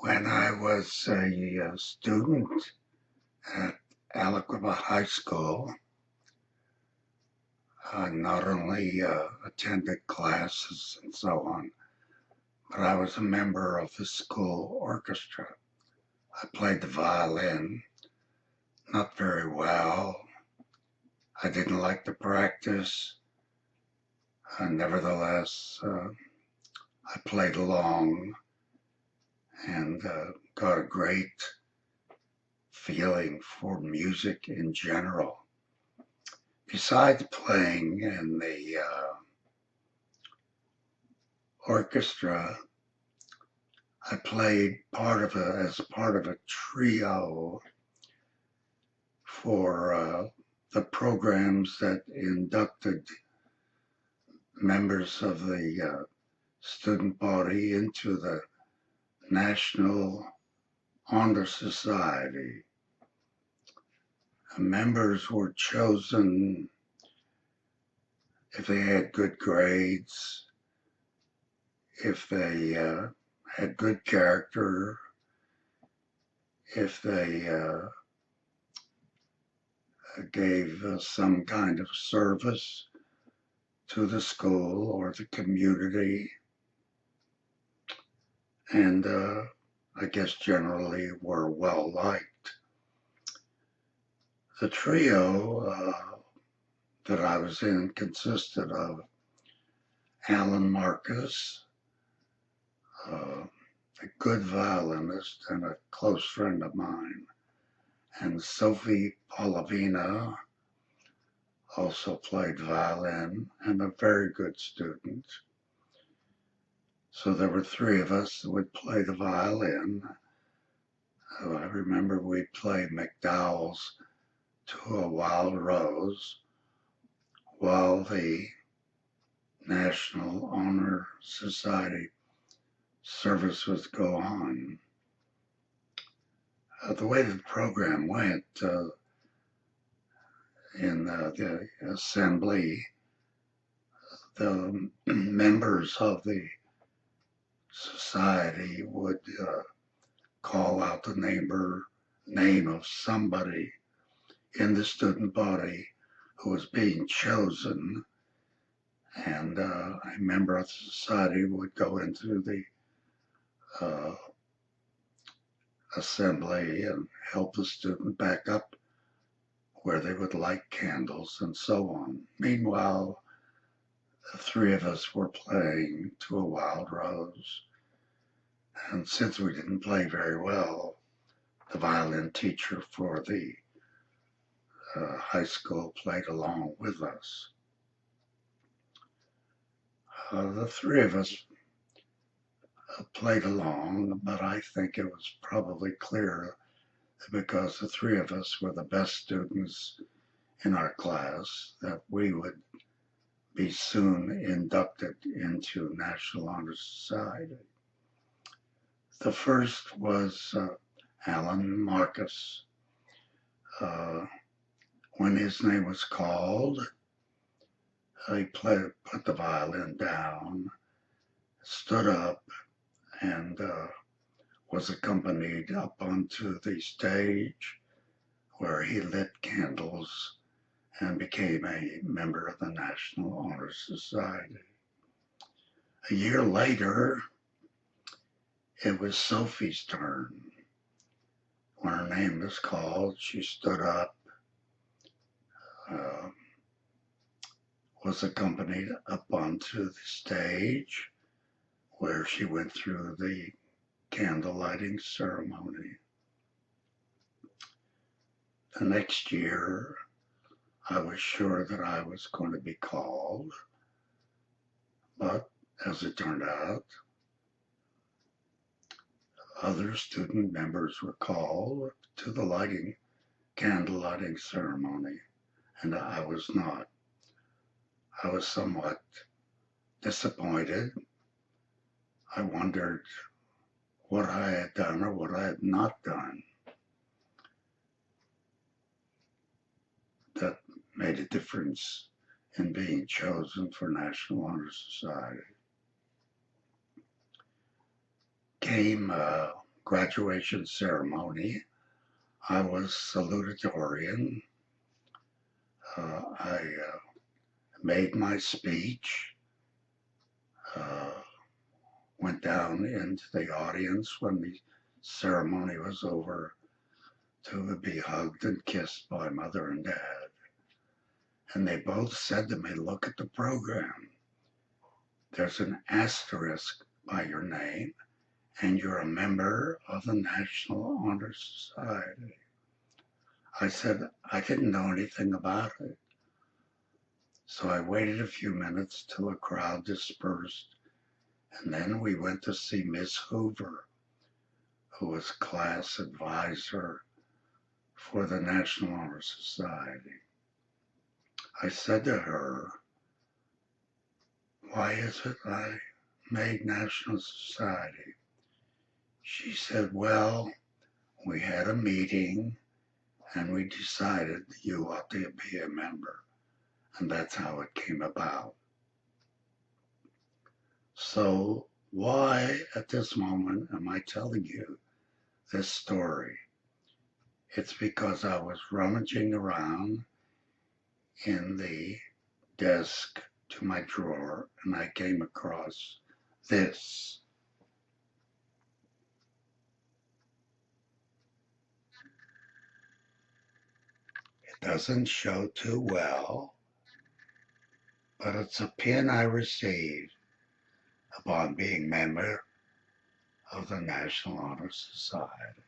When I was a student at Aliquippa High School, I not only attended classes and so on, but I was a member of the school orchestra. I played the violin, not very well. I didn't like to practice. Nevertheless, I played along and got a great feeling for music in general. Besides playing in the orchestra, I played as part of a trio for the programs that inducted members of the student body into the National Honor Society. Members were chosen if they had good grades, if they had good character, if they gave some kind of service to the school or the community, and I guess generally were well liked. The trio that I was in consisted of Alan Marcus, a good violinist and a close friend of mine, and Sophie Polavina also played violin and a very good student. So there were three of us that would play the violin. I remember we'd play McDowell's To a Wild Rose while the National Honor Society service was go on. The way the program went in the assembly, the members of the society would call out the name of somebody in the student body who was being chosen, and a member of the society would go into the assembly and help the student back up where they would light candles and so on. Meanwhile, the three of us were playing To a Wild Rose, and since we didn't play very well, the violin teacher for the high school played along with us. The three of us played along, but I think it was probably clear that because the three of us were the best students in our class, that we would be soon inducted into National Honor Society. The first was Alan Marcus. When his name was called, he put the violin down, stood up, and was accompanied up onto the stage where he lit candles and became a member of the National Honor Society. A year later, it was Sophie's turn. When her name was called, she stood up, was accompanied up onto the stage where she went through the candle lighting ceremony. The next year, I was sure that I was going to be called, but as it turned out, other student members were called to the candle lighting ceremony, and I was not. I was somewhat disappointed. I wondered what I had done or what I had not done that made a difference in being chosen for National Honor Society. Came graduation ceremony. I was salutatorian. I made my speech, went down into the audience when the ceremony was over to be hugged and kissed by mother and dad. And they both said to me, look at the program. There's an asterisk by your name, and you're a member of the National Honor Society. I said, I didn't know anything about it. So I waited a few minutes till the crowd dispersed, and then we went to see Miss Hoover, who was class advisor for the National Honor Society. I said to her, why is it I made National Society? She said, well, we had a meeting and we decided you ought to be a member. And that's how it came about. So why at this moment am I telling you this story? It's because I was rummaging around in the desk to my drawer and I came across this. It doesn't show too well, but it's a pin I received upon being member of the National Honor Society.